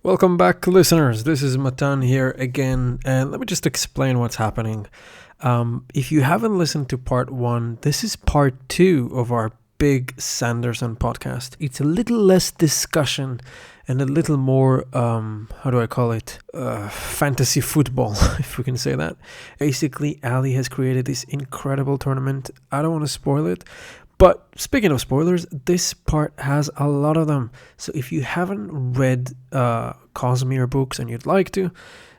Welcome back, listeners. This is Matan here again, and let me just explain what's happening. If you haven't listened to part one, this is part two of our big Sanderson podcast. It's a little less discussion and a little more, how do I call it? Fantasy football, if we can say that. Basically, Ally has created this incredible tournament. I don't want to spoil it. But speaking of spoilers, this part has a lot of them. So if you haven't read Cosmere books and you'd like to,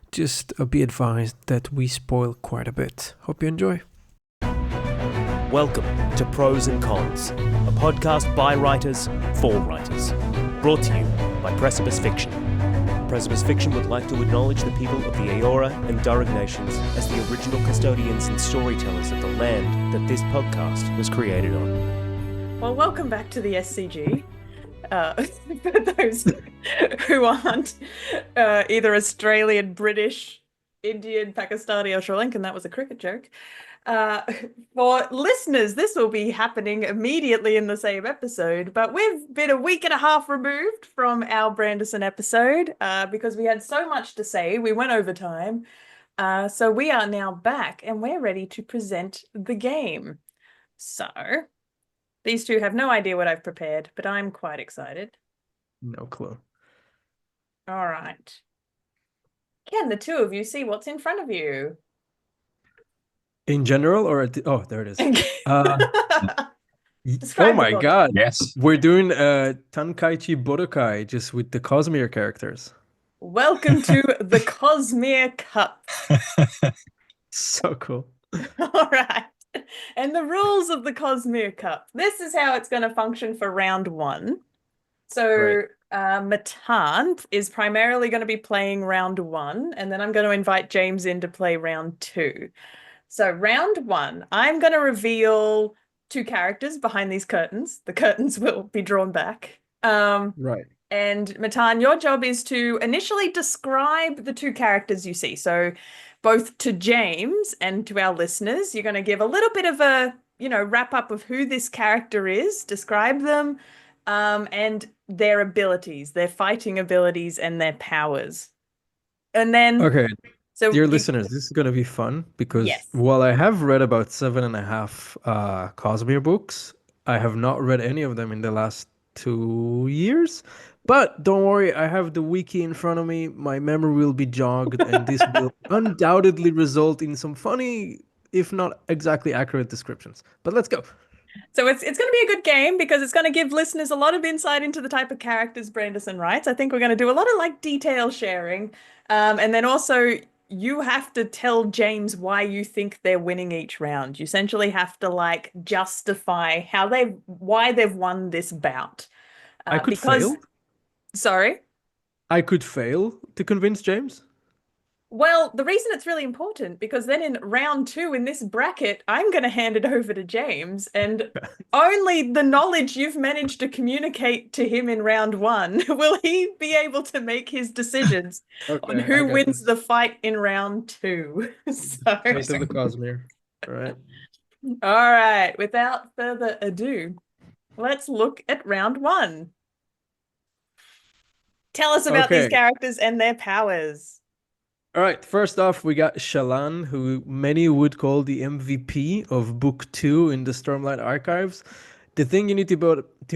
just be advised that we spoil quite a bit. Hope you enjoy. Welcome to Prose Cons, a podcast by writers for writers. Brought to you by Precipice Fiction. Precipice Fiction would like to acknowledge the people of the Aora and Durrag nations as the original custodians and storytellers of the land that this podcast was created on. Well, welcome back to the SCG. For those who aren't either Australian, British, Indian, Pakistani, or Sri Lankan, that was a cricket joke. For listeners, this will be happening immediately in the same episode, but we've been a week and a half removed from our Branderson episode because we had so much to say. We went over time. So we are now back and we're ready to present the game. So these two have no idea what I've prepared, but I'm quite excited. No clue. All right. Can the two of you see what's in front of you? In general, or there it is. Oh my book. god! Yes. We're doing Tankaichi Budokai just with the Cosmere characters. Welcome to the Cosmere Cup. So cool. All right. And the rules of the Cosmere Cup. This is how it's going to function for round one. So Matan is primarily going to be playing round one, and then I'm going to invite James in to play round two. So round one, I'm going to reveal two characters behind these curtains. The curtains will be drawn back. Right. And Matan, your job is to initially describe the two characters you see. So both to James and to our listeners, you're going to give a little bit of a, wrap up of who this character is, describe them, and their abilities, their fighting abilities and their powers. And then... Okay. So dear listeners, this is going to be fun because while I have read about 7.5 Cosmere books, I have not read any of them in the last 2 years. But don't worry, I have the wiki in front of me. My memory will be jogged, and this will undoubtedly result in some funny, if not exactly accurate descriptions. But let's go. So it's going to be a good game because it's going to give listeners a lot of insight into the type of characters Branderson writes. I think we're going to do a lot of detail sharing. And then also you have to tell James why you think they're winning each round. You essentially have to justify why they've won this bout. I could fail. Sorry? I could fail to convince James? Well, the reason it's really important, because then in round two in this bracket, I'm going to hand it over to James, and only the knowledge you've managed to communicate to him in round one will he be able to make his decisions on who wins the fight in round two. So, into the Cosmere. All right. All right. Without further ado, let's look at round one. Tell us about these characters and their powers. All right, first off, we got Shallan, who many would call the MVP of Book 2 in the Stormlight Archives. The thing you need to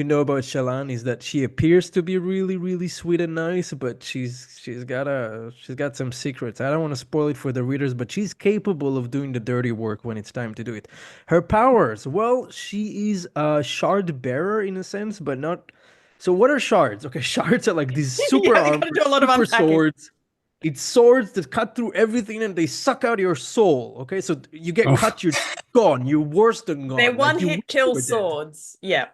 know about Shallan is that she appears to be really, really sweet and nice, but she's got some secrets. I don't want to spoil it for the readers, but she's capable of doing the dirty work when it's time to do it. Her powers, well, she is a shard bearer in a sense, but not. So what are shards? Okay, shards are like these super armor, super swords. It's swords that cut through everything and they suck out your soul. Okay, so you get cut, you're gone. You're worse than gone. They're one-hit kill swords. Yeah.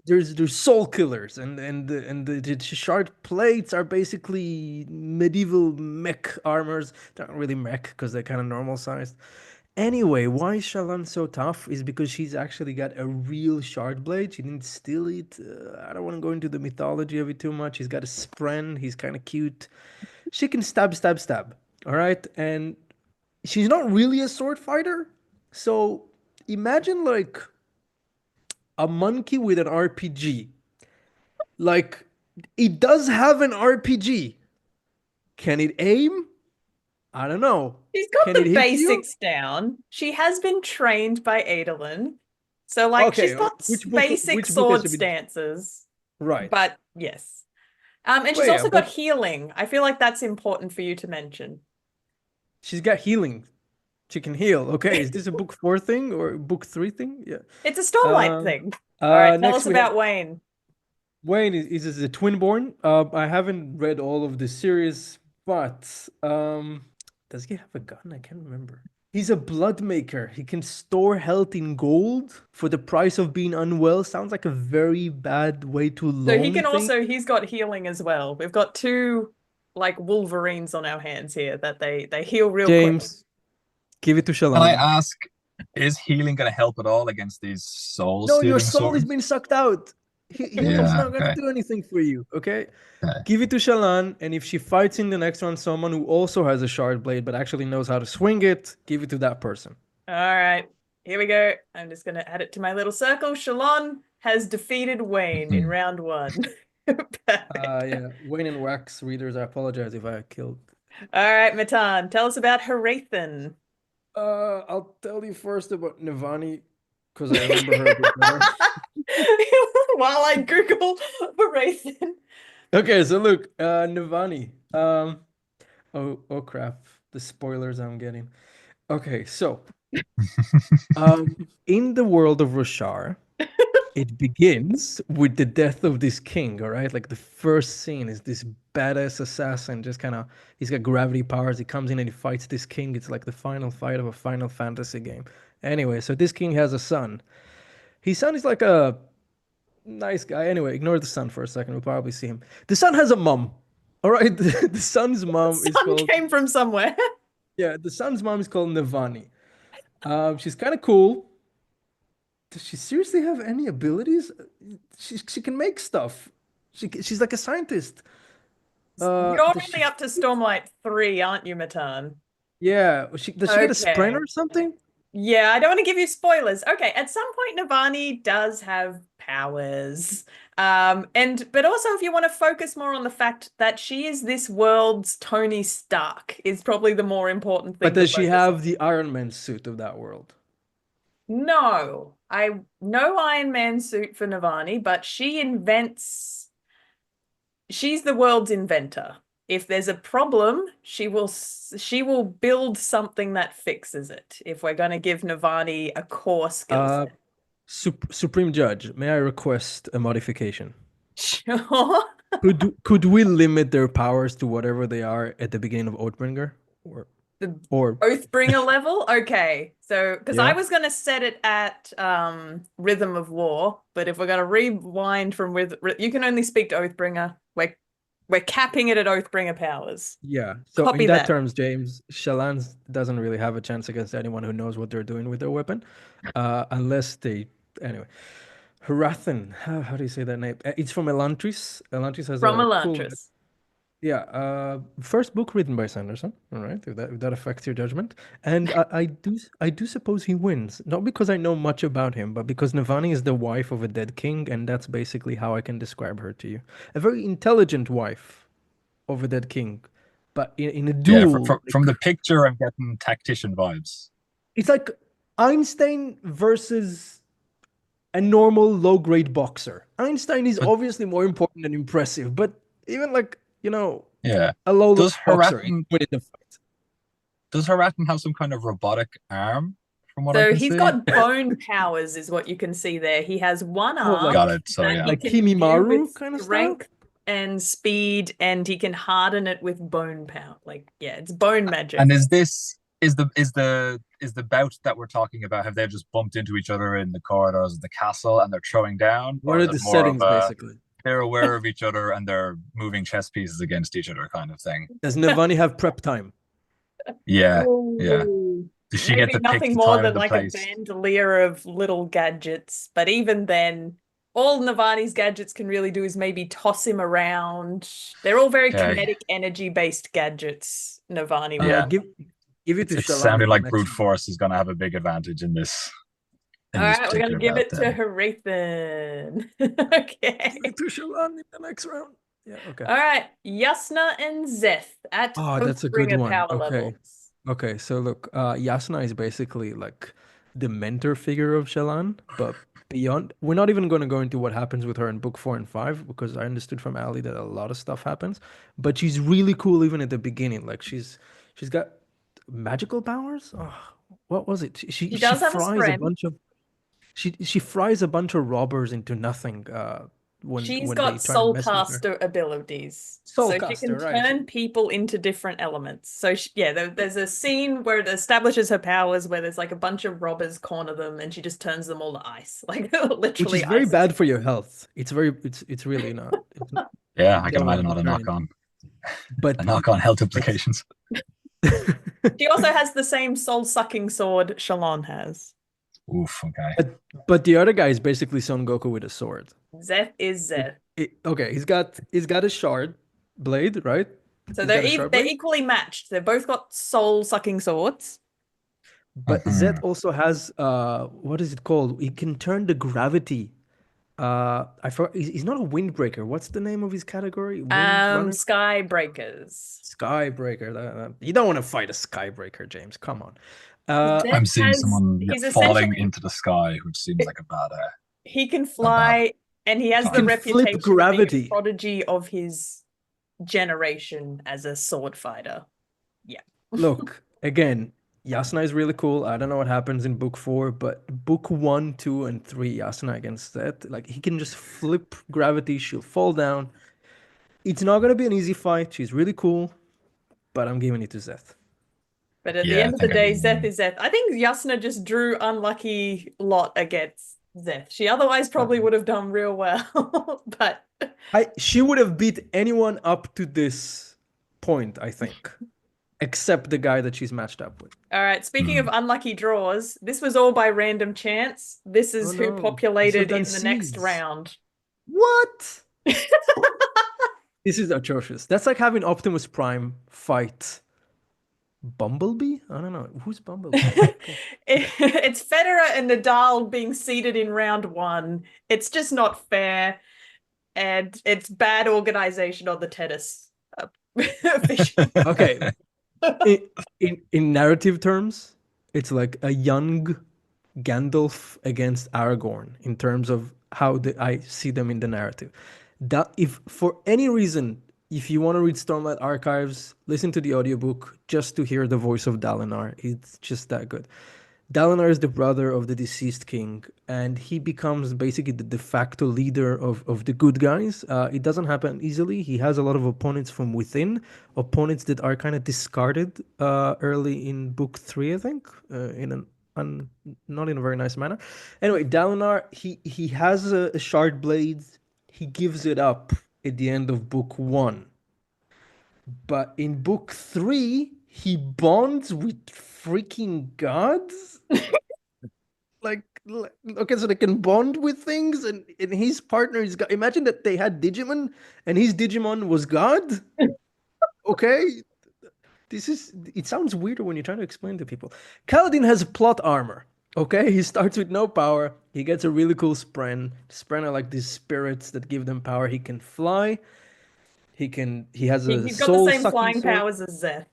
There's soul killers, and the shard plates are basically medieval mech armors. They're not really mech because they're kind of normal sized. Anyway, why is Shallan so tough is because she's actually got a real shard blade. She didn't steal it. I don't want to go into the mythology of it too much. He's got a spren. He's kind of cute. She can stab. All right. And she's not really a sword fighter. So imagine a monkey with an RPG. It does have an RPG. Can it aim? I don't know. She's got Can the it hit you? basics down. She has been trained by Adolin. So, like, she's Okay, got basic which book has sword to be stances. right? But yes. And she's Well, yeah, also got but healing. I feel like that's important for you to mention. she's got healing. She can heal. Okay, is this a book 4 thing or book 3 thing? Yeah. It's a Stormlight Uh, thing. All right, tell Next us we have about Wayne. Wayne is a twinborn. I haven't read all of the series, but does he have a gun? I can't remember. He's a blood maker. He can store health in gold for the price of being unwell. Sounds like a very bad way to So he loan can things. also, he's got healing as well. We've got two like Wolverines on our hands here that they heal real quick. James, give it to Can I Shalana. ask, is healing going to help at all against these soul No, your stealing soul is swords? being sucked out. Healing's not gonna do anything for you, okay? Give it to Shalan, and if she fights in the next one someone who also has a shard blade but actually knows how to swing it, give it to that person. All right, here we go. I'm just going to add it to my little circle. Shalon has defeated Wayne in round 1. Yeah, Wayne and Wax readers, I apologize if I killed. All right, Matan, tell us about Harathan. I'll tell you first about Navani, because I remember her a bit better. While I Google Harathan. Okay, so look, Navani. Oh crap, the spoilers I'm getting. Okay, so in the world of Roshar, it begins with the death of this king, all right? Like the first scene is this badass assassin, just kind of, he's got gravity powers. He comes in and he fights this king. It's like the final fight of a Final Fantasy game. Anyway, so this king has a son. His son is like a nice guy. Anyway, ignore the son for a second. We'll probably see him. The son has a mom, all right? The son's mom is called... came from somewhere. Yeah, the son's mom is called Navani. She's kind of cool. Does she seriously have any abilities? She can make stuff. She's like a scientist. You're really up to Stormlight 3, aren't you, Matan? Yeah. Does she get a sprain or something? Yeah, I don't want to give you spoilers. Okay, at some point Navani does have powers. But also if you want to focus more on the fact that she is this world's Tony Stark is probably the more important thing. But does she have the Iron Man suit of that world? No, no Iron Man suit for Navani, but she's the world's inventor. If there's a problem, she will build something that fixes it. If we're going to give Navani a core skill set. Supreme Judge, may I request a modification? Sure. Could we limit their powers to whatever they are at the beginning of Oathbringer? Or Oathbringer level? Okay. So, because I was going to set it at Rhythm of War, but if we're going to rewind from you can only speak to Oathbringer. We're capping it at Oathbringer powers. Yeah. So Copy in that that. terms, James, Shalan doesn't really have a chance against anyone who knows what they're doing with their weapon, unless they... Anyway. Harathan, how do you say that name? It's from Elantris. Elantris has from a Elantris. Cool... Yeah, first book written by Sanderson. All right, if that affects your judgment, and I do suppose he wins, not because I know much about him, but because Navani is the wife of a dead king, and that's basically how I can describe her to you. A very intelligent wife of a dead king, but in a duel. Yeah, from the picture, I'm getting tactician vibes. It's like Einstein versus a normal low-grade boxer. Einstein is obviously more important and impressive, but even like, a low-level boxer winning the fight. Does Harathan have some kind of robotic arm? From what I So can he's see? got bone powers, is what you can see there. He has one arm. Got it. So yeah, like Kimimaru kind of strength style? and speed, and he can harden it with bone power. It's bone magic. And is the bout that we're talking about? Have they just bumped into each other in the corridors of the castle and they're throwing down? What are the settings, basically? They're aware of each other and they're moving chess pieces against each other, kind of thing. Does Navani have prep time? Yeah, yeah. Does she get to pick nothing the more time than and the like place? a bandolier of little gadgets? But even then, all Navani's gadgets can really do is maybe toss him around. They're all very kinetic energy-based gadgets. Navani. Yeah. Give it to It's Shalana. sounding like brute force is going to have a big advantage in this. All right, we're going to give it to Harathan. Okay. Give it to Shalana in the next round. Yeah, okay. All right, Yasna and Zeth at Oh, that's a good Oathbringer one. power Okay. levels. Okay, so look, Yasna is basically like the mentor figure of Shallan, but beyond, we're not even going to go into what happens with her in book 4 and 5 because I understood from Ali that a lot of stuff happens, but she's really cool even at the beginning. Like she's got magical powers. Oh, what was it? She She does have a fries a spren. bunch of she fries a bunch of robbers into nothing She's when they got try to mess with her. soulcaster abilities. So she can Soulcaster, right? turn people into different elements. So there's a scene where it establishes her powers where there's like a bunch of robbers corner them and she just turns them all to ice. Like Which is literally very ice. bad for your health. It's really not. Yeah, You I can don't want imagine to all be turning. the But knock-on health it's implications. She also has the same soul-sucking sword Shalon has. Oof, okay. but the other guy is basically Son Goku with a sword. Zeth is Zeth. Okay, he's got a shard blade, right? So He's got a shard they're blade. equally matched. They've both got soul-sucking swords. But Zed also has what is it called? He can turn the gravity. I forgot. He's not a windbreaker. What's the name of his category? Wind runner? Skybreakers. Skybreaker. You don't want to fight a Skybreaker, James. Come on. Uh, Zeth I'm seeing someone he's falling essentially into the sky, which seems like he can a bad fly and he has He the can flip reputation of being a gravity. prodigy of his generation as a sword fighter. Yeah. Look, again, Yasna is really cool. I don't know what happens in book 4, but book 1, 2, and 3, Yasna against that, like he can just flip gravity. She'll fall down. It's not gonna be an easy fight. She's really cool, but I'm giving it to Zeth. But at the Yeah, I end of the think day, Zeth is Zeth. I think Yasna just drew unlucky lot against Zeth. She otherwise probably would have done real well. But She would have beat anyone up to this point, I think, except the guy that she's matched up with. all right, speaking of unlucky draws, this was all by random chance. This Oh is who no, this was populated done in the next seeds. round. What? This is atrocious. That's like having Optimus Prime fight Bumblebee? I don't know. Who's Bumblebee? It's Federer and Nadal being seeded in round 1. It's just not fair, and it's bad organization on the tennis official. Okay. In narrative terms, it's like a young Gandalf against Aragorn in terms of how I see them in the narrative. That if for any reason, if you want to read Stormlight Archives, listen to the audiobook just to hear the voice of Dalinar. It's just that good. Dalinar is the brother of the deceased king, and he becomes basically the de facto leader of the good guys. It doesn't happen easily. He has a lot of opponents from within, opponents that are kind of discarded early in book 3, I think, not in a very nice manner. Anyway, Dalinar, he has a shard blade. He gives it up at the end of book 1. But in book 3, he bonds with freaking gods? like okay, so they can bond with things, and his partner is God. Imagine that they had Digimon and his Digimon was God. Okay, it sounds weirder when you're trying to explain to people. Kaladin has plot armor. Okay, he starts with no power. He gets a really cool spren. Spren are like these spirits that give them power. He can fly. He has a He's got the soul same sucking flying sword. powers as Zeth.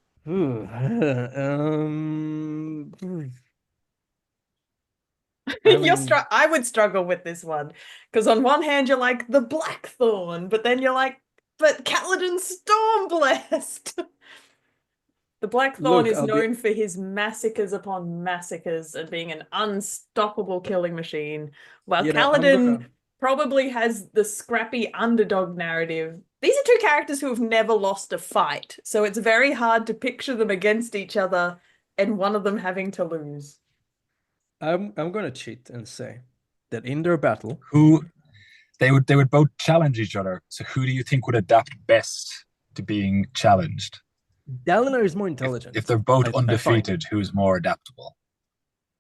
I would struggle with this one because on one hand you're like the Blackthorn, but then you're like, but Kaladin's Stormblessed. The Blackthorn is known for his massacres upon massacres and being an unstoppable killing machine, while Kaladin probably has the scrappy underdog narrative. These are two characters who have never lost a fight, so it's very hard to picture them against each other and one of them having to lose. I'm gonna cheat and say that in their battle, they would both challenge each other. So who do you think would adapt best to being challenged? Dalinar is more intelligent. If they're both undefeated, who's more adaptable?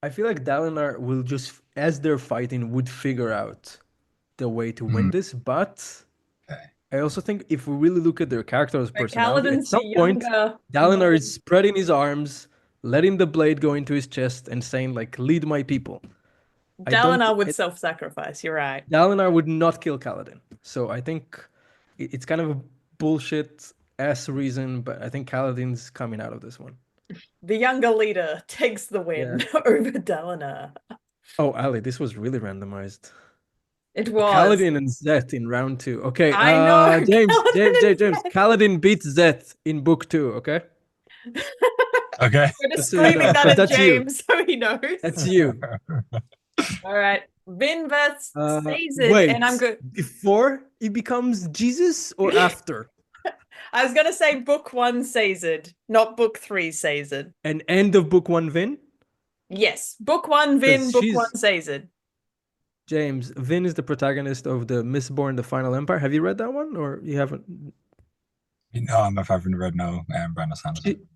I feel like Dalinar will just, as they're fighting, would figure out the way to win this. But I also think if we really look at their character's personality, at some point, Dalinar is spreading his arms, letting the blade go into his chest, and saying, like, lead my people. Dalinar would self-sacrifice, you're right. Dalinar would not kill Kaladin. So I think It's kind of a bullshit ass reason, but I think Kaladin's coming out of this one. The younger leader takes the win over Dalinar. Oh, Ali, this was really randomized. It was. Kaladin and Zet in round 2. Okay, I know. James. Kaladin beats Zet in book 2, okay? Okay. We're Just just so you screaming know, that at that's you. James so he knows. That's you. All right. Vin versus Sazed, Wait, and I'm good. before he becomes Jesus or after? I was gonna say book 1 Sazed, not book 3 Sazed. And end of book 1 Vin? Yes, book 1 Vin, book 1 Sazed. James, Vin is the protagonist of the Mistborn, The Final Empire. Have you read that one, or you haven't? No, I haven't read Brandon Sanderson.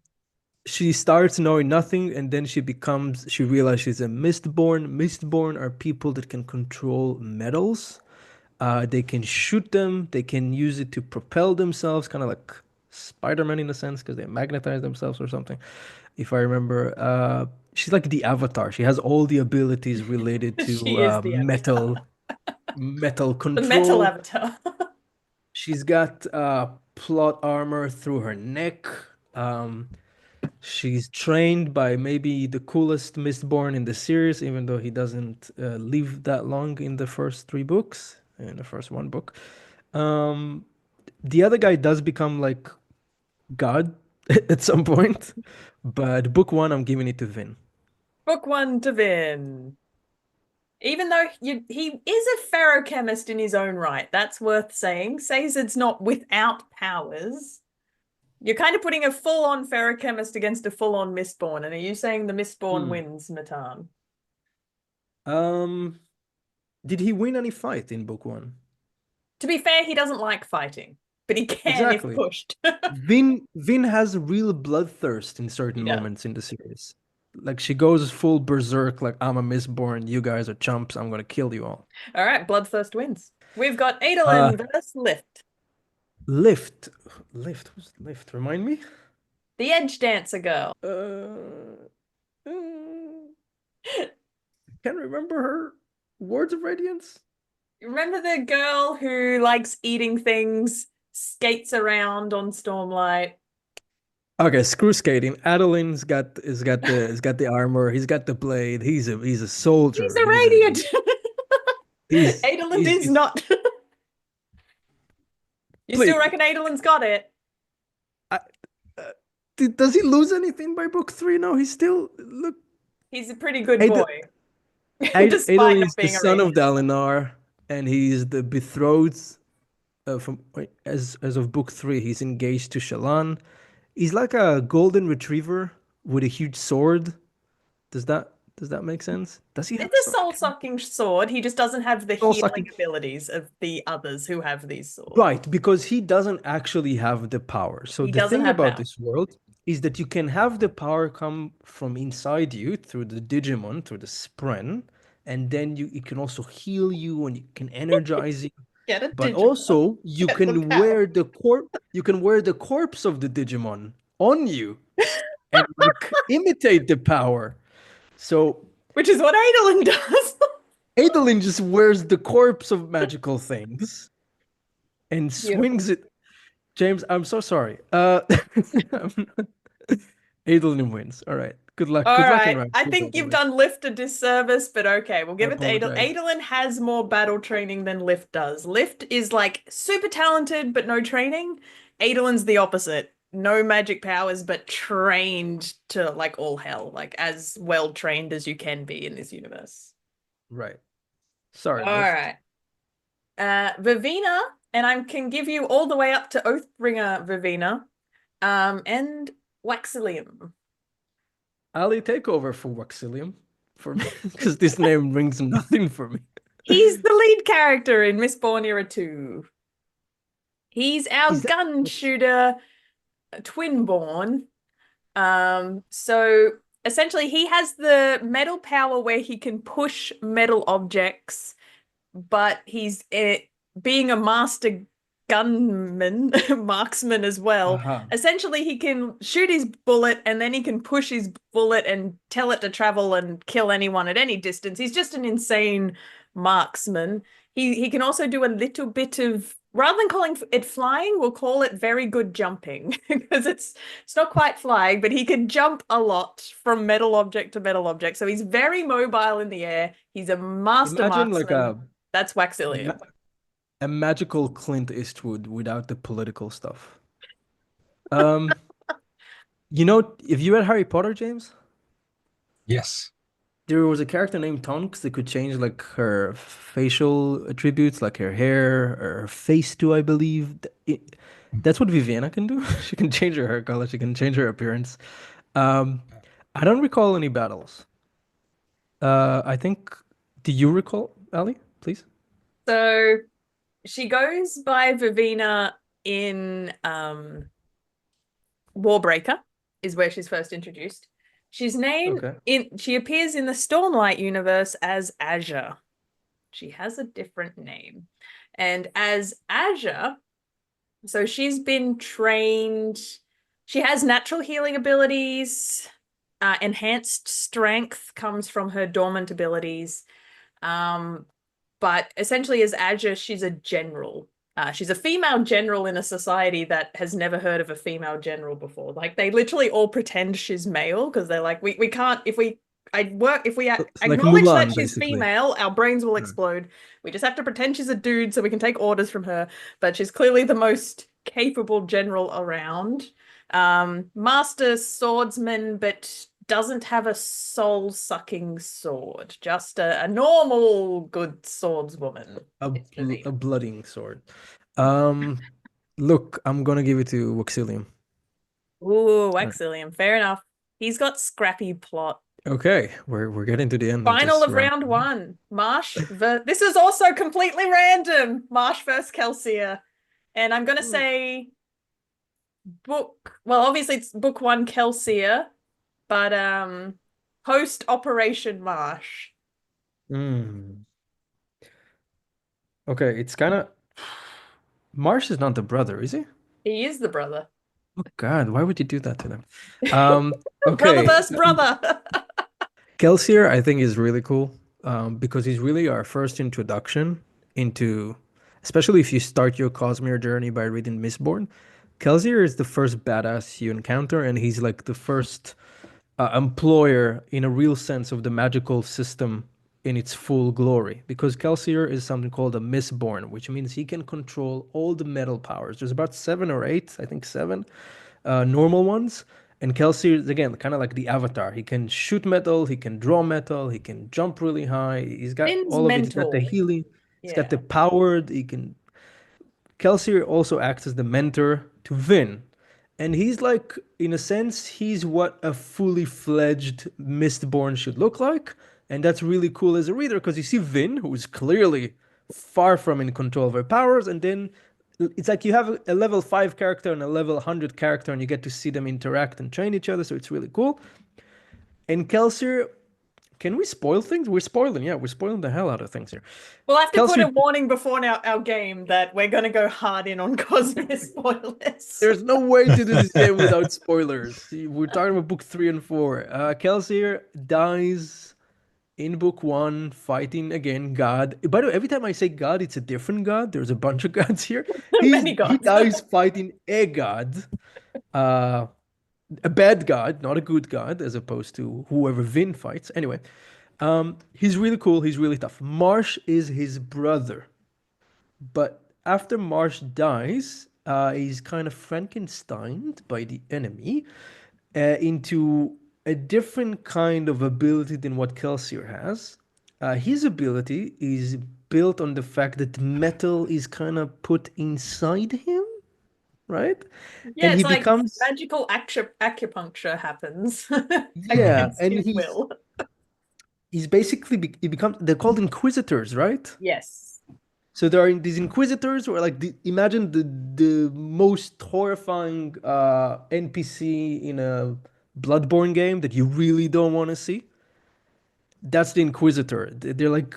She starts knowing nothing, and then she realizes she's a Mistborn. Mistborn are people that can control metals. They can shoot them. They can use it to propel themselves, kind of like Spider-Man in a sense, because they magnetize themselves or something. If I remember, she's like the Avatar. She has all the abilities related to metal control. The metal avatar. She's got plot armor through her neck. She's trained by maybe the coolest Mistborn in the series, even though he doesn't live that long in the first 3 books, in the first 1 book. The other guy does become like God at some point, but book 1, I'm giving it to Vin. Book 1 to Vin. Even though he is a ferrochemist in his own right, that's worth saying. Sazed's not without powers. You're kind of putting a full-on ferrochemist against a full-on Mistborn, and are you saying the Mistborn wins, Matan? Did he win any fight in book 1? To be fair, he doesn't like fighting, but he can if pushed. Vin has real bloodthirst in certain moments in the series. Like, she goes full berserk, like, I'm a Mistborn, you guys are chumps, I'm gonna kill you all. All right, bloodthirst wins. We've got Adolin versus Lift. Lift? Who's Lift? Remind me? The Edge Dancer girl. Can't remember her. Words of Radiance? Remember the girl who likes eating things, skates around on Stormlight? Okay, screw skating. Adolin's got the armor. He's got the blade. He's a soldier. He's a radiant. Adolin is not. You still reckon Adolin's got it? Does he lose anything by book 3? No, he's still look. He's a pretty good boy. Adolin is the son of Dalinar, and he's the betrothed. As of book 3, he's engaged to Shallan. He's like a golden retriever with a huge sword. Does that make sense? Does he have it's a soul-sucking sword. He just doesn't have the healing abilities of the others who have these swords. Right, because he doesn't actually have the power. So the thing about this world is that you can have the power come from inside you through the Digimon, through the Spren, and then it can also heal you and it can energize you. But also you can wear the corpse of the Digimon on you and like imitate the power. So, which is what Adolin does. Adolin just wears the corpse of magical things and swings it. James, I'm so sorry. Adolin wins. All right. Good luck. All right. I think you've done Lift a disservice, but okay, we'll give it to Adolin. Adolin has more battle training than Lift does. Lift is like super talented, but no training. Adolin's the opposite. No magic powers, but trained to like all hell, like as well trained as you can be in this universe. Right. Sorry. All right. Vivina, and I can give you all the way up to Oathbringer Vivina, and Waxilium. Ali, take over for Waxilium for me, because this name rings nothing for me. He's the lead character in Mistborn Era 2. He's our gun shooter twinborn. So essentially he has the metal power where he can push metal objects, but he's being a master gunman, marksman as well. Essentially he can shoot his bullet and then he can push his bullet and tell it to travel and kill anyone at any distance. He's just an insane marksman. He can also do a little bit of rather than calling it flying, we'll call it very good jumping because it's not quite flying, but he can jump a lot from metal object to metal object. So he's very mobile in the air. He's a master Imagine like marksman. That's a, Waxillium. ma- a magical Clint Eastwood without the political stuff. Um, if you read Harry Potter, James, Yes. there was a character named Tonks that could change like her facial attributes, like her hair, or her face too, I believe. That's what Viviana can do. She can change her hair color, she can change her appearance. Um, I don't recall any battles. I think, do you recall, Ali, please? So she goes by Vivina in Warbreaker, is where she's first introduced. She's named Okay. she appears in the Stormlight universe as Azure. She has a different name. And as Azure, so she's been trained, she has natural healing abilities. Enhanced strength comes from her dormant abilities. But essentially, as Azure, she's a general. She's a female general in a society that has never heard of a female general before. Like they literally all pretend she's male because they're like, we can't if we It's like acknowledge that Mulan, she's basically. female, our brains will Yeah. explode. We just have to pretend she's a dude so we can take orders from her. But she's clearly the most capable general around. Master swordsman, but doesn't have a soul-sucking sword. Just a normal good swordswoman. A blooding sword. Um, Look, I'm gonna give it to Waxillium. Ooh, Waxillium. Fair enough. He's got scrappy plot. Okay, we're getting to the end of Final this of round. round one. This is also completely random. Marsh versus Kelsier. And I'm gonna say obviously it's book one Kelsier, but post Operation Marsh. Hmm. Okay, it's kind of Marsh is not the brother, is he? He is the brother. Oh God, why would you do that to them? Brother Okay, versus brother. Kelsier, I think is really cool because he's really our first introduction into, especially if you start your Cosmere journey by reading Mistborn. Kelsier is the first badass you encounter, and he's like the first employer in a real sense of the magical system in its full glory. Because Kelsier is something called a Mistborn, which means he can control all the metal powers. There's about 7 or 8, I think 7 normal ones. And Kelsier is again kind of like the Avatar. He can shoot metal, he can draw metal, he can jump really high. He's got Finn's all of it. He's got the mental. healing, he's got Yeah. the powered. He can. Kelsier also acts as the mentor to Vin. And he's like, in a sense, he's what a fully fledged Mistborn should look like. And that's really cool as a reader because you see Vin, who is clearly far from in control of her powers, and then it's like you have a level 5 character and a level 100 character, and you get to see them interact and train each other, so it's really cool. And Kelsier, can we spoil things? We're spoiling, yeah, we're spoiling the hell out of things here. We'll have to put Kelsier, a warning before our game that we're going to go hard in on Cosmere spoilers. there's no way to do this game without spoilers. We're talking about book 3 and 4. Kelsier dies in book 1 fighting again God. By the way, every time I say God, it's a different God. There's a bunch of gods here. Many He gods. dies fighting a god, a bad god, not a good god, as opposed to whoever Vin fights. Anyway, he's really cool. He's really tough. Marsh is his brother, but after Marsh dies, he's kind of Frankensteined by the enemy into a different kind of ability than what Kelsier has. His ability is built on the fact that metal is kind of put inside him, right? Yeah, And it's he like becomes, magical acupuncture happens yeah, against and his will. he's basically he becomes, they're called inquisitors, right? Yes. So there are these inquisitors, or like imagine the most horrifying NPC in a Bloodborne game that you really don't want to see. That's the inquisitor. They're like,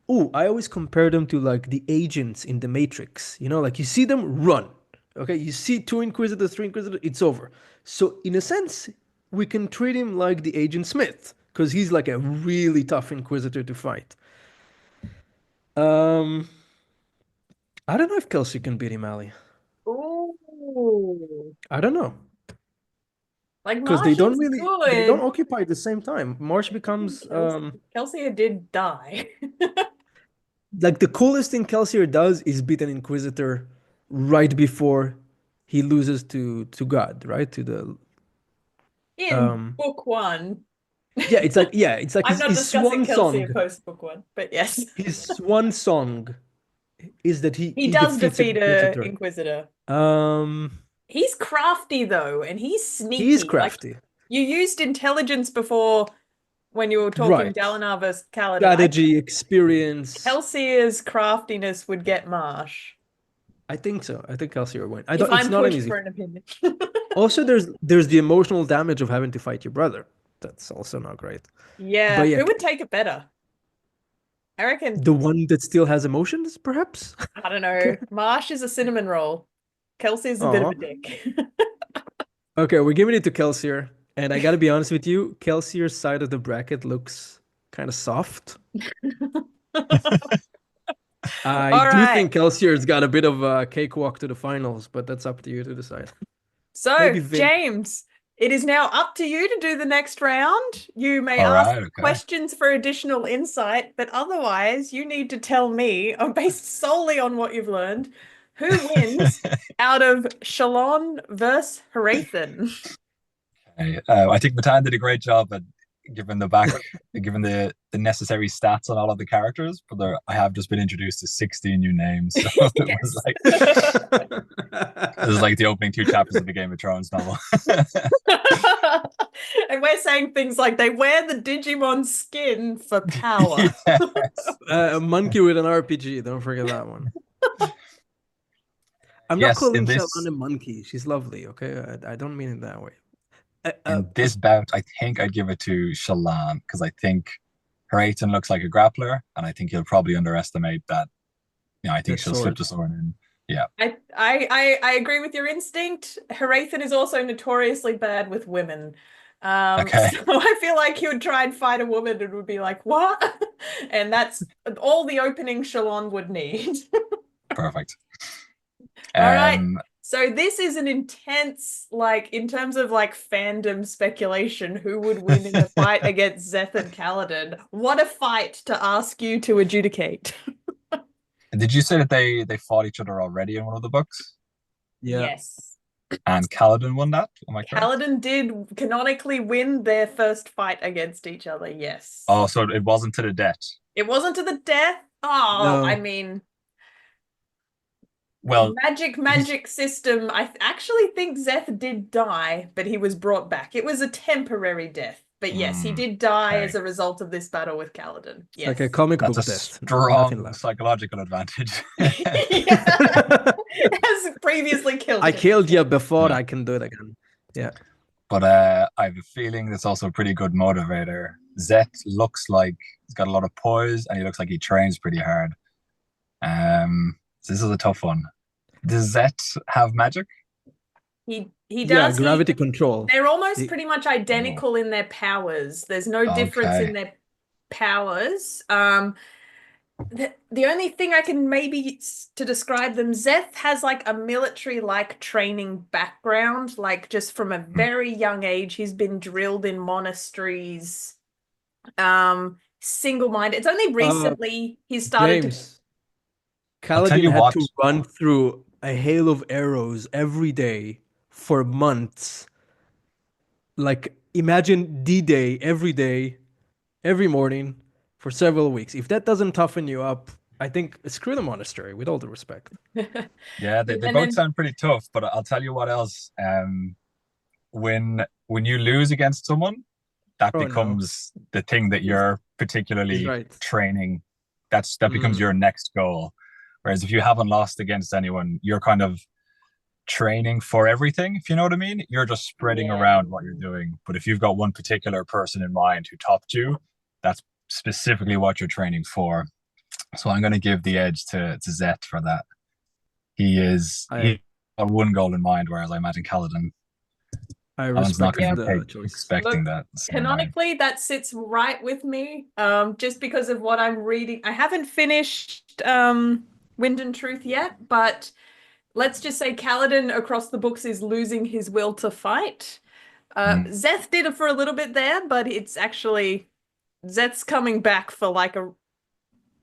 oh, I always compare them to like the agents in the Matrix. You know, like you see them run. Okay, you see 2 inquisitors, 3 inquisitors, it's over. So in a sense, we can treat him like the Agent Smith because he's like a really tough inquisitor to fight. Um, I don't know if Kelsey can beat him, Ally. Ooh. I don't know. Like Because Marsh is they don't good. occupy at the same time. Marsh becomes Kelsey did die. like the coolest thing Kelsier does is beat an Inquisitor right before he loses to God, right? To the In book one. it's like I'm not his discussing swan Kelsey song. in post book one, but yes. His swan song is that He he does defeats an defeat a Inquisitor. Inquisitor. Um, He's crafty though, and he's he is sneaky. Like crafty. you used intelligence before when you were talking Right. Dalinar versus Kaladin. Strategy, experience. Kelsier's craftiness would get Marsh. I think so. I think Kelsier will win. If It's I'm not an pushed easy. for an opinion. Also, there's the emotional damage of having to fight your brother. That's also not great. Yeah, But yeah, who would take it better? I reckon, the one that still has emotions, perhaps? I don't know. Marsh is a cinnamon roll. Kelsey's a bit of Aw. a dick. Okay, we're giving it to Kelsier. And I gotta be honest with you, Kelsier's side of the bracket looks kind of soft. I All do right. think Kelsier's got a bit of a cakewalk to the finals, but that's up to you to decide. So, Maybe Vin. James, it is now up to you to do the next round. You may All ask right, okay. questions for additional insight, but otherwise, you need to tell me, based solely on what you've learned, who wins out of Shalon versus Hrathen. Okay. I think Matan did a great job at giving the necessary stats on all of the characters, but I have just been introduced to 16 new names. So it was like the opening 2 chapters of the Game of Thrones novel. And we're saying things like they wear the Digimon skin for power. Yes. A monkey with an RPG, don't forget that one. I'm not Yes, calling in this- Shalon a monkey. She's lovely, okay? I don't mean it that way. In this bout, I think I'd give it to Shallan because I think Hrathen looks like a grappler, and I think he'll probably underestimate that. I think The she'll slip sword. the sword in. Yeah. I agree with your instinct. Hrathen is also notoriously bad with women. Okay. So I feel like he would try and fight a woman and would be like, what? And that's all the opening Shalon would need. Perfect. All right. So this is an intense, like, in terms of like fandom speculation, who would win in the fight against Szeth and Kaladin? What a fight to ask you to adjudicate. Did you say that they fought each other already in one of the books? Yeah. Yes. And Kaladin won that? Am I correct? Kaladin did canonically win their first fight against each other, yes. Oh, so it wasn't to the death. It wasn't to the death? Oh, No. I mean... Well, magic system. I actually think Szeth did die, but he was brought back. It was a temporary death. But yes, he did die as a result of this battle with Kaladin. Yes. Like a comic book that's a death. strong psychological advantage. Yeah. Has previously killed I him. killed you before, I can do it again. Yeah. But I have a feeling that's also a pretty good motivator. Szeth looks like he's got a lot of poise, and he looks like he trains pretty hard. So this is a tough one. Does Szeth have magic? He does. Yeah, gravity control. They're almost pretty much identical in their powers. There's no difference in their powers. The only thing I can maybe to describe them, Szeth has like a military-like training background, like just from a very young age, he's been drilled in monasteries, single-minded. It's only recently he started James, I'll tell Kaladin you had what. to run through a hail of arrows every day for months. Like, imagine D-Day every day, every morning for several weeks. If that doesn't toughen you up, I think screw the monastery, with all due respect. Yeah, they both sound pretty tough, but I'll tell you what else. When you lose against someone, that becomes the thing that you're particularly training. That becomes your next goal. Whereas if you haven't lost against anyone, you're kind of training for everything, if you know what I mean. You're just spreading around what you're doing. But if you've got one particular person in mind who topped you, that's specifically what you're training for. So I'm going to give the edge to Szeth for that. He got one goal in mind, whereas I imagine Kaladin. I respect the choice. Expecting that. Canonically, that sits right with me. Just because of what I'm reading. I haven't finished Wind and Truth yet, but let's just say Kaladin across the books is losing his will to fight. Szeth did it for a little bit there, but it's actually Szeth's coming back for like a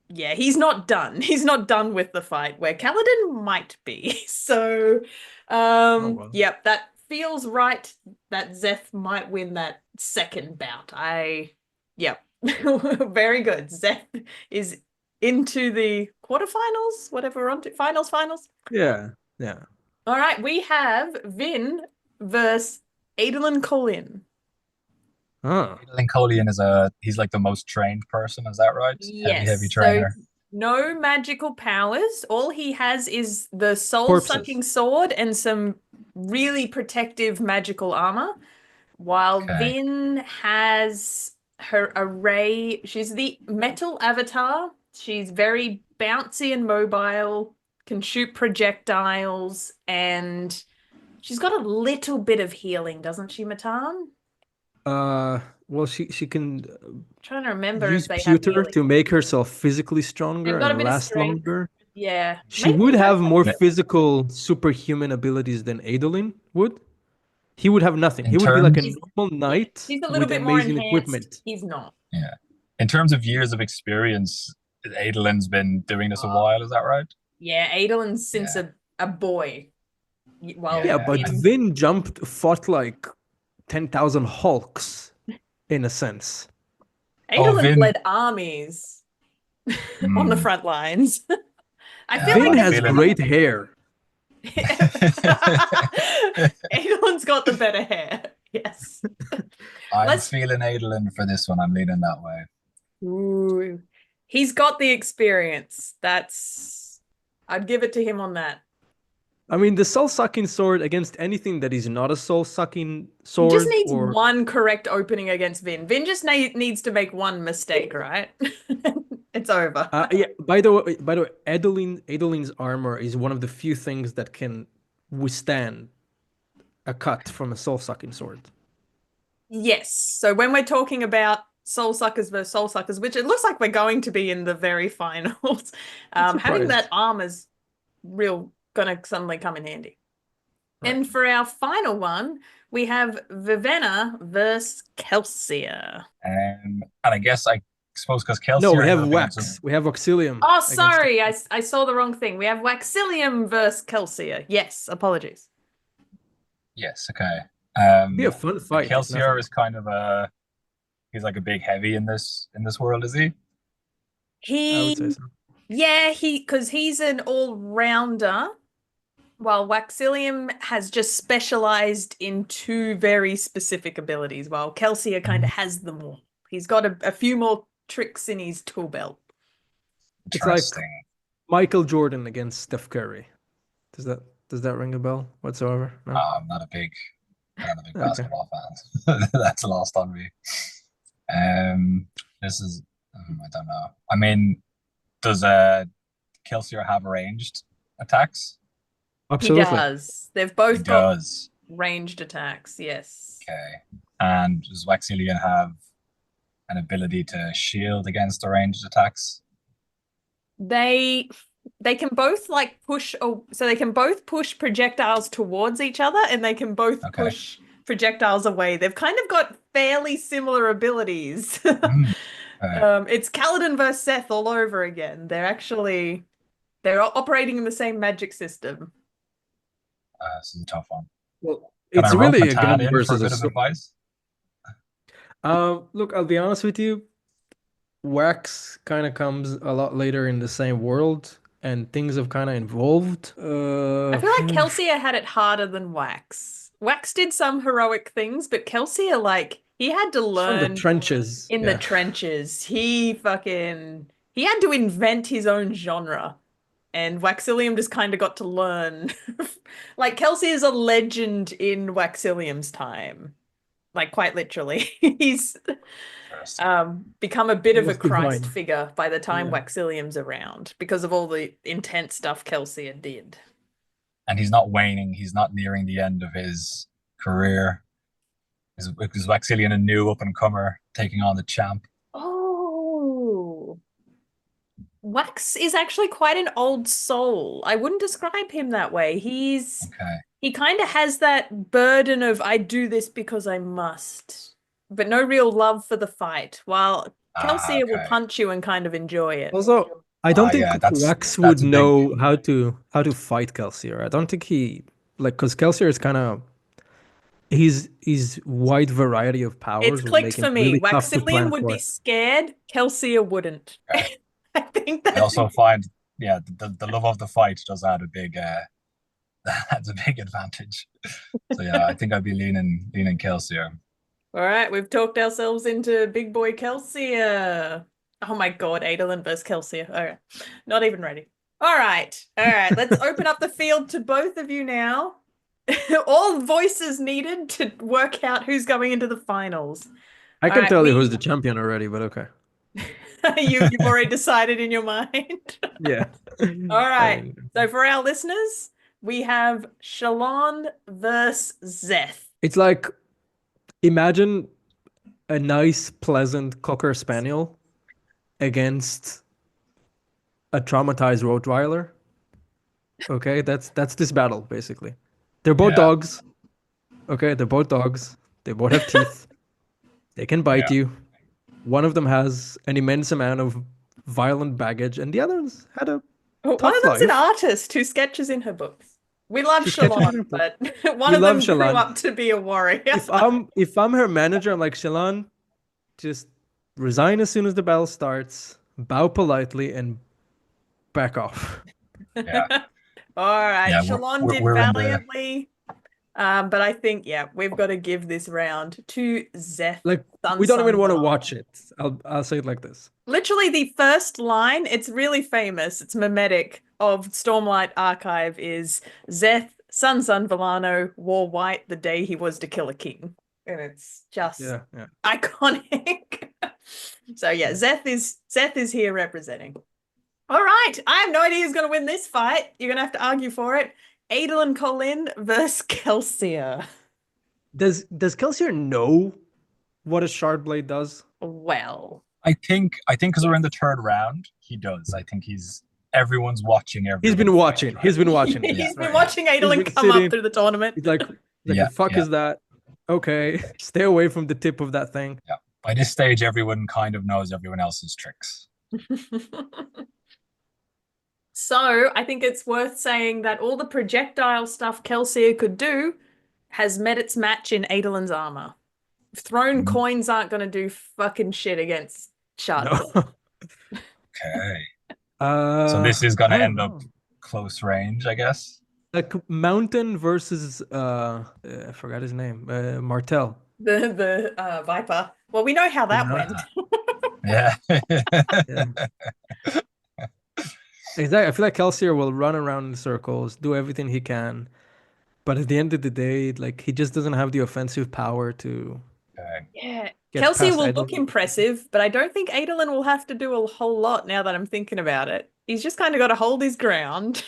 he's not done. He's not done with the fight where Kaladin might be. So yep, that feels right that Szeth might win that second bout. Yep. Very good. Szeth is into the quarterfinals, whatever we're on to. Finals. Yeah. All right, we have Vin versus Adolin Colin. Adolin Colin he's like the most trained person, is that right? Yes. Heavy trainer. So no magical powers. All he has is the soul-sucking sword and some really protective magical armor. While Vin has her array. She's the metal avatar. She's very bouncy and mobile, can shoot projectiles, and she's got a little bit of healing, doesn't she, Matan? Well, she can trying to remember use if they pewter have to make herself physically stronger got a and bit of last strength. longer. Yeah. She would have more physical superhuman abilities than Adolin would. He would have nothing. He would be like a normal knight. He's a little bit more enhanced. Equipment. He's not. Yeah. In terms of years of experience, Adolin's been doing this a while, is that right? Yeah, Adolin's since a boy. But Vin fought like 10,000 Hulks, in a sense. Adolin led armies on the front lines. I feel Vin has great hair. Adolin's got the better hair. Yes. I'm feeling Adolin for this one. I'm leaning that way. Ooh. He's got the experience. I'd give it to him on that. I mean, the soul-sucking sword against anything that is not a soul-sucking sword. He just needs one correct opening against Vin. Vin just needs to make one mistake, right? It's over. By the way, Adolin's armor is one of the few things that can withstand a cut from a soul-sucking sword. Yes. So when we're talking about soul suckers versus soul suckers, which it looks like we're going to be in the very finals, having that armor's gonna suddenly come in handy. Right. And for our final one, we have Vivenna versus Kelsier. And I suppose because Kelsier... No, we have Wax. We have Waxilium. Oh, sorry. I saw the wrong thing. We have Waxilium versus Kelsier. Yes, apologies. Yes, okay. Be a fun fight. Kelsier is kind of he's like a big heavy in this world, is he? I would say so. Yeah, because he's an all-rounder, while Waxilium has just specialized in two very specific abilities, while Kelsier kind of has them all. He's got a few more tricks in his tool belt. It's like Michael Jordan against Steph Curry. Does that ring a bell whatsoever? No? I'm not a big basketball fan. That's lost on me. This is I don't know. I mean, does Kelsier have ranged attacks? Absolutely. He does. They've both got ranged attacks, yes. Okay. And does Waxilian have an ability to shield against the ranged attacks? They can both push, so they can both push projectiles towards each other, and they can both push projectiles away. They've kind of got fairly similar abilities. It's Kaladin versus Szeth all over again. They're operating in the same magic system. This is a tough one. Well, it's really a gun versus a bit of advice. Look, I'll be honest with you. Wax kind of comes a lot later in the same world, and things have kind of evolved. I feel like Kelsier had it harder than Wax. Wax did some heroic things, but Kelsier, he had to learn from the trenches. In the trenches. He had to invent his own genre. And Waxilium just kind of got to learn. Kelsier is a legend in Waxilium's time. Quite literally. He's become a bit of a Christ figure by the time Waxilium's around because of all the intense stuff Kelsier did. And he's not waning. He's not nearing the end of his career. Is Waxilian a new up-and-comer taking on the champ? Oh. Wax is actually quite an old soul. I wouldn't describe him that way. He kind of has that burden of I do this because I must, but no real love for the fight. While Kelsier will punch you and kind of enjoy it. Also, I don't think Wax would know how to fight Kelsier. I don't think he because Kelsier is kind of his wide variety of powers. It's clicked for me. Really Waxillian would be scared. Kelsier wouldn't. Okay. I think that's I also find the love of the fight does add a big that's a big advantage. So yeah, I think I'd be leaning Kelsier. All right, we've talked ourselves into big boy Kelsier. Oh my god, Adolin versus Kelsier. All right, not even ready. All right, let's open up the field to both of you now. All voices needed to work out who's going into the finals. I can tell you who's the champion already, but okay. You've already decided in your mind? Yeah. All right. So for our listeners, we have Shallan versus Szeth. It's like, imagine a nice, pleasant Cocker Spaniel against a traumatized Rottweiler. Okay, that's this battle, basically. They're both dogs. Okay, they're both dogs. They both have teeth. They can bite you. One of them has an immense amount of violent baggage, and the others had a tough One of them's life. An artist who sketches in her books. We love Shallan, but one of them grew up to be a warrior. If I'm her manager, I'm like, Shallan, just resign as soon as the battle starts, bow politely, and back off. Yeah. All right, Shallan did valiantly. But I think, we've got to give this round to Szeth. We don't even want to watch it. I'll say it like this. Literally the first line, it's really famous, it's mimetic, of Stormlight Archive is Szeth, Sun Villano, wore white the day he was to kill a king. And it's just iconic. So Szeth is here representing. All right, I have no idea who's going to win this fight. You're going to have to argue for it. Adolin Kholin versus Kelsier. Does Kelsier know what a Shardblade does? Well, I think because we're in the third round, he does. I think everyone's watching. He's been watching. He's been watching. He's been watching Adolin come up through the tournament. He's like the fuck is that? Okay, stay away from the tip of that thing. Yeah. By this stage, everyone kind of knows everyone else's tricks. So I think it's worth saying that all the projectile stuff Kelsier could do has met its match in Adolin's armor. Thrown coins aren't going to do fucking shit against Shardblade. No. Okay. So this is going to end up close range, I guess. Like Mountain versus I forgot his name. Martel. The Viper. Well, we know how that went. Yeah. Exactly. I feel like Kelsier will run around in circles, do everything he can, but at the end of the day, like he just doesn't have the offensive power to. Yeah, Kelsier will look impressive, but I don't think Adolin will have to do a whole lot now that I'm thinking about it. He's just kind of got to hold his ground,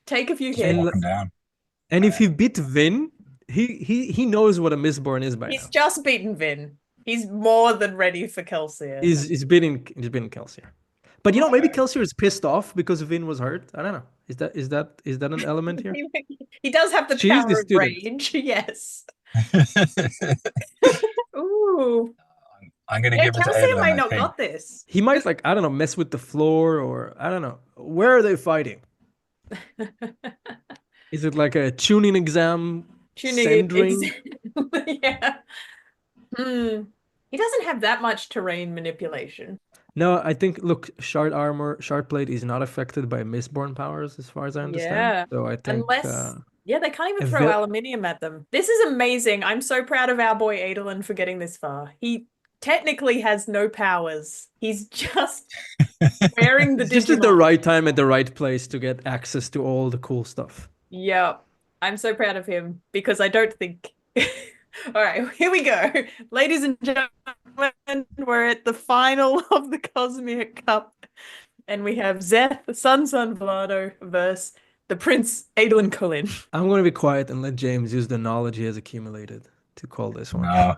take a few hits. And if he beat Vin, he knows what a Mistborn is by now. He's just beaten Vin. He's more than ready for Kelsier. He's beating Kelsier. But maybe Kelsier is pissed off because Vin was hurt. I don't know. Is that an element here? He does have the power of rage. Yes. Ooh. I'm gonna give it to Kelsier Adolin. might not got this. He might mess with the floor, or I don't know. Where are they fighting? Is it like a tuning exam? Yeah. He doesn't have that much terrain manipulation. No, I think, Shardblade is not affected by Mistborn powers, as far as I understand. Yeah. So I think... they can't even throw aluminium at them. This is amazing. I'm so proud of our boy Adolin for getting this far. He technically has no powers. He's just wearing the just at the right time at the right place to get access to all the cool stuff. Yeah. I'm so proud of him because I don't think... All right, here we go. Ladies and gentlemen, we're at the final of the Cosmere Cup. And we have Szeth, the Sun Villano, versus the Prince Adolin Kholin. I'm going to be quiet and let James use the knowledge he has accumulated to call this one. No.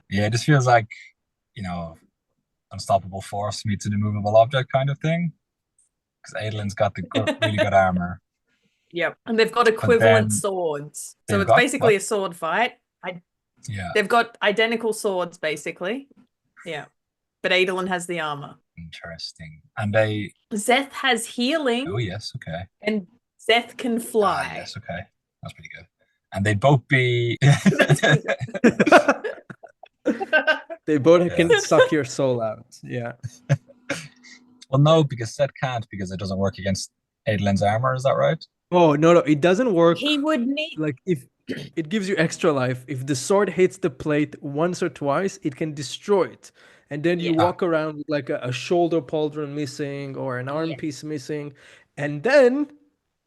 Yeah, it just feels like, unstoppable force meets an immovable object kind of thing. Because Adolin's got the really good armor. Yep. And they've got equivalent swords. So it's basically a sword fight. Yeah. They've got identical swords, basically. Yeah. But Adolin has the armor. Interesting. And Szeth has healing. Oh, yes. Okay. And Szeth can fly. Yes. Okay. That's pretty good. And they'd both be... They both can suck your soul out. Yeah. Well, no, because Szeth can't, because it doesn't work against Adolin's armor. Is that right? Oh, no, it doesn't work. He would need... Like, if it gives you extra life, if the sword hits the plate once or twice, it can destroy it. And then you walk around with like a shoulder pauldron missing or an arm piece missing. And then,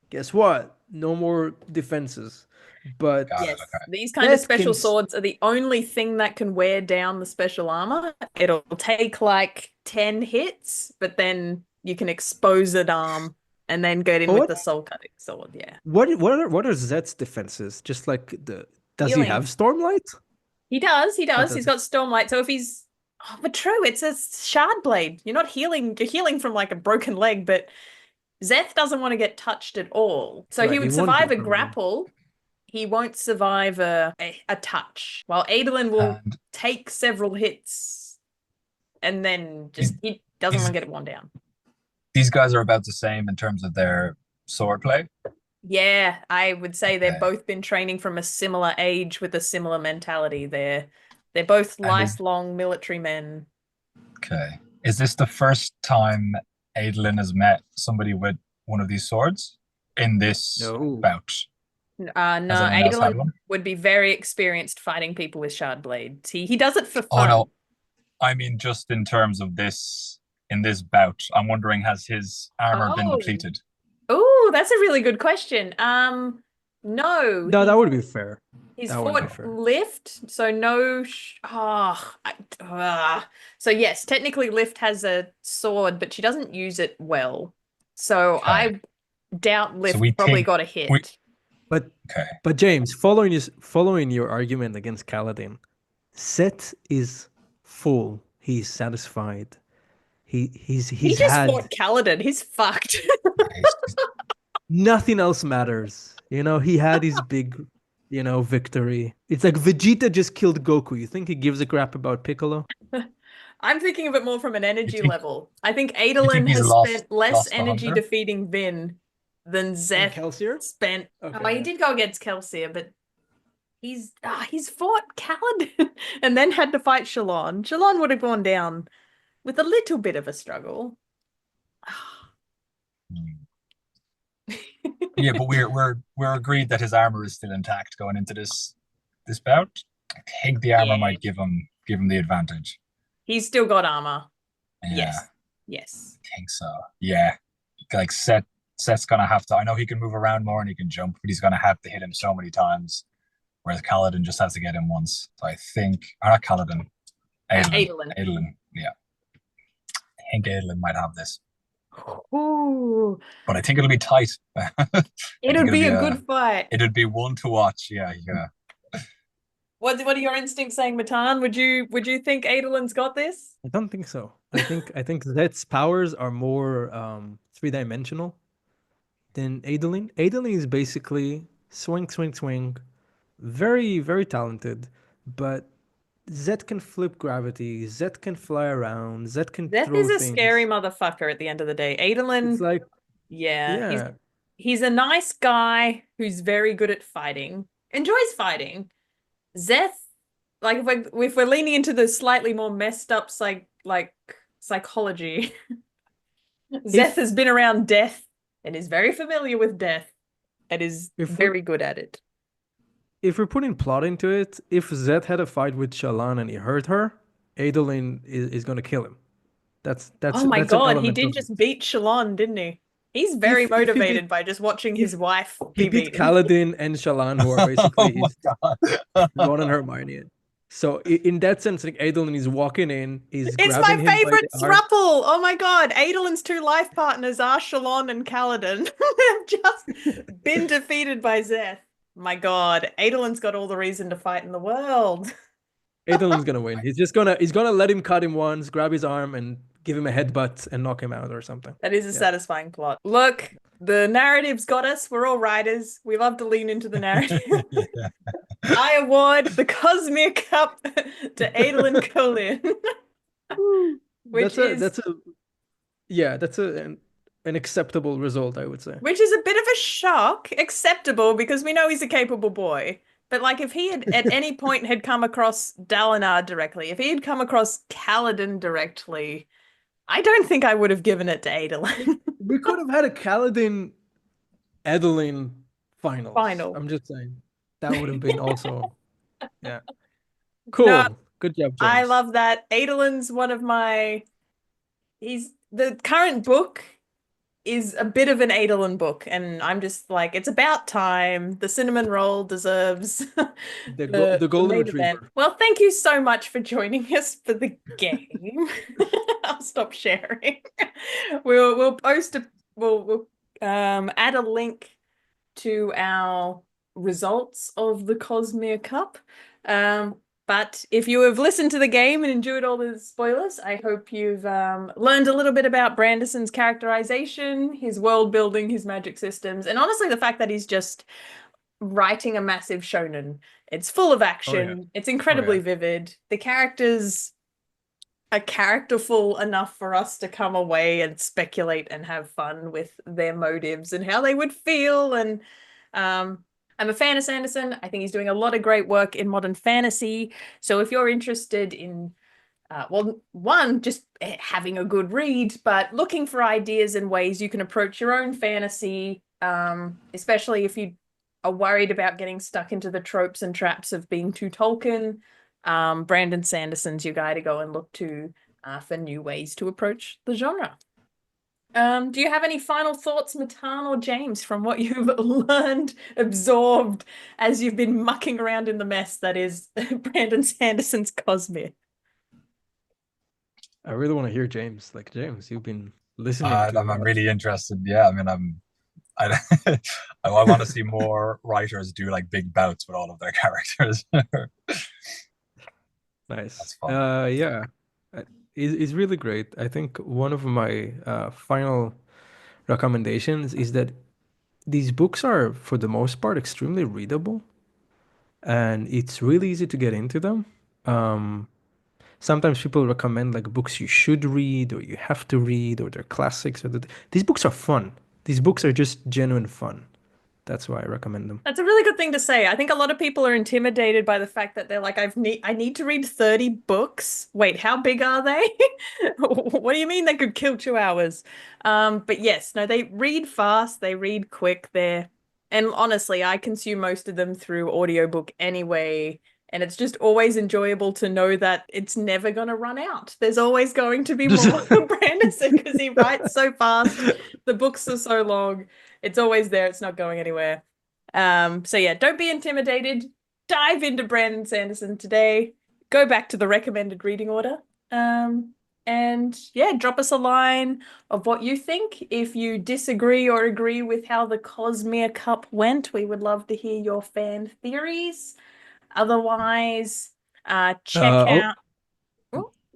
guess what? No more defenses. But these kind of special swords are the only thing that can wear down the special armor. It'll take like 10 hits, but then you can expose an arm and then get in with the soul cutting sword. Yeah. What are Szeth's defenses? Just like does he have Stormlight? He does. He's got Stormlight. So if he's but true, it's a shard blade. You're not healing. You're healing from like a broken leg, but Szeth doesn't want to get touched at all. So he would survive a grapple. He won't survive a touch, while Adolin will take several hits and then he doesn't want to get one down. These guys are about the same in terms of their swordplay? Yeah, I would say they've both been training from a similar age with a similar mentality. They're both lifelong military men. Okay. Is this the first time Adolin has met somebody with one of these swords in this bout? No, Adolin would be very experienced fighting people with shard blades. He does it for fun. Oh no, I mean just in terms of this, in this bout, I'm wondering, has his armor been depleted? Oh, that's a really good question. No, that would be fair. He's fought Lift, so no. So yes, technically Lift has a sword, but she doesn't use it well. So I doubt Lift probably got a hit. But James, following your argument against Kaladin, Szeth is full. He's satisfied. He just fought Kaladin. He's fucked. Nothing else matters. He had his big, victory. It's like Vegeta just killed Goku. You think he gives a crap about Piccolo? I'm thinking of it more from an energy level. I think Adolin has spent less energy defeating Vin than Szeth spent. Okay. Oh, he did go against Kelsier, but he's fought Kaladin and then had to fight Shalon. Shalon would have gone down with a little bit of a struggle. Yeah, but we're agreed that his armor is still intact going into this bout. I think the armor might give him the advantage. He's still got armor. Yeah. Yes. I think so. Yeah. Like Szeth's gonna have to. I know he can move around more and he can jump, but he's gonna have to hit him so many times. Whereas Kaladin just has to get him once. So I think, or not Kaladin, Adolin. Yeah. I think Adolin might have this. Ooh. But I think it'll be tight. It'll be a good fight. It'll be one to watch. Yeah. What are your instincts saying, Matan? Would you think Adolin's got this? I don't think so. I think Szeth's powers are more three-dimensional than Adolin. Adolin is basically swing, very, very talented, but Szeth can flip gravity, Szeth can fly around, Szeth can throw things. Szeth is a scary motherfucker at the end of the day. Adolin, it's like, he's a nice guy who's very good at fighting, enjoys fighting. Szeth, like if we're leaning into the slightly more messed up psychology, Szeth has been around death and is very familiar with death and is very good at it. If we're putting plot into it, if Szeth had a fight with Shallan and he hurt her, Adolin is going to kill him. That's oh my god, he did just beat Shallan, didn't he? He's very motivated by just watching his wife be beaten. He beat Kaladin and Shallan, who are basically Ron and Hermione. So in that sense, like Adolin is walking in, it's my favorite throuple. Oh my god, Adolin's two life partners are Shallan and Kaladin. They've just been defeated by Szeth. My god, Adolin's got all the reason to fight in the world. Adelyn's gonna win. He's gonna let him cut him once, grab his arm, and give him a headbutt and knock him out or something. That is a satisfying plot. Look, the narrative's got us. We're all writers. We love to lean into the narrative. I award the Cosmere Cup to Adolyn Colin. That's an acceptable result, I would say. Which is a bit of a shock. Acceptable, because we know he's a capable boy. But like, if he had at any point had come across Dalinar directly, if he had come across Kaladin directly, I don't think I would have given it to Adolyn. We could have had a Kaladin Adolyn final. I'm just saying. That would have been also yeah. Cool. No, good job, James. I love that. Adolyn's one of my the current book is a bit of an Adolyn book, and I'm just like, it's about time. The cinnamon roll deserves the golden retriever. Event. Well, thank you so much for joining us for the game. I'll stop sharing. We'll add a link to our results of the Cosmere Cup. But if you have listened to the game and enjoyed all the spoilers, I hope you've learned a little bit about Branderson's characterization, his world building, his magic systems, and honestly the fact that he's just writing a massive shonen. It's full of action. Oh, yeah. It's incredibly vivid. The characters are characterful enough for us to come away and speculate and have fun with their motives and how they would feel. And I'm a fan of Sanderson. I think he's doing a lot of great work in modern fantasy. So if you're interested in, just having a good read, but looking for ideas and ways you can approach your own fantasy, especially if you are worried about getting stuck into the tropes and traps of being too Tolkien, Brandon Sanderson's your guy to go and look to for new ways to approach the genre. Do you have any final thoughts, Matan or James, from what you've learned, absorbed, as you've been mucking around in the mess that is Brandon Sanderson's Cosmere? I really want to hear James. Like, James, you've been listening. I'm really interested. Yeah, I mean, I want to see more writers do like big bouts with all of their characters. Nice. That's fun. Yeah. Is really great. I think one of my final recommendations is that these books are, for the most part, extremely readable, and it's really easy to get into them. Sometimes people recommend like books you should read or you have to read, or they're classics. These books are fun. These books are just genuine fun. That's why I recommend them. That's a really good thing to say. I think a lot of people are intimidated by the fact that they're like, I need to read 30 books. Wait, how big are they? What do you mean they could kill 2 hours? But yes, no, they read fast, they read quick. And honestly, I consume most of them through audiobook anyway. And it's just always enjoyable to know that it's never going to run out. There's always going to be more for Branderson because he writes so fast. The books are so long. It's always there. It's not going anywhere. So yeah, don't be intimidated. Dive into Brandon Sanderson today. Go back to the recommended reading order. And yeah, drop us a line of what you think. If you disagree or agree with how the Cosmere Cup went, we would love to hear your fan theories. Otherwise, check out...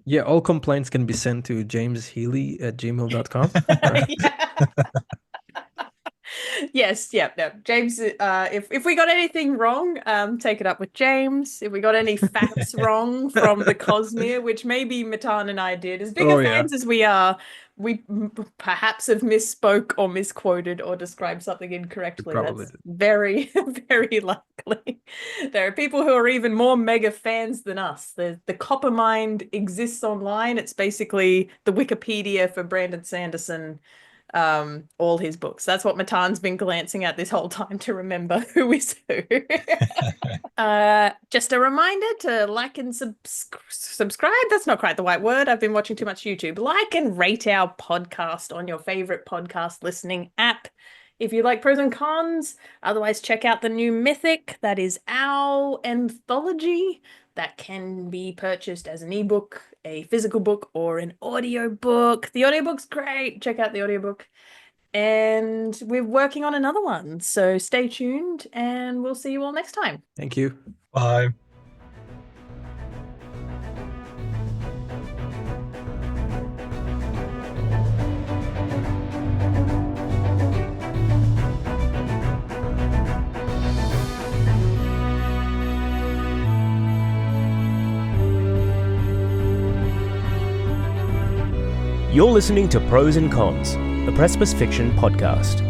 Yeah, all complaints can be sent to jameshealy@gmail.com. Yes, yeah, no. James, if we got anything wrong, take it up with James. If we got any facts wrong from the Cosmere, which maybe Matan and I did, as big fans as we are, we perhaps have misspoke or misquoted or described something incorrectly. That's very, very likely. There are people who are even more mega fans than us. The Coppermind exists online. It's basically the Wikipedia for Brandon Sanderson. All his books. That's what Matan's been glancing at this whole time to remember who is who. Just a reminder to like and subscribe. That's not quite the right word. I've been watching too much YouTube. Like and rate our podcast on your favorite podcast listening app. If you like Prose Cons, otherwise check out the new Mythic. That is our anthology that can be purchased as an ebook, a physical book, or an audiobook. The audiobook's great. Check out the audiobook. And we're working on another one. So stay tuned and we'll see you all next time. Thank you. Bye. You're listening to Prose and Cons, a Precipice Fiction podcast.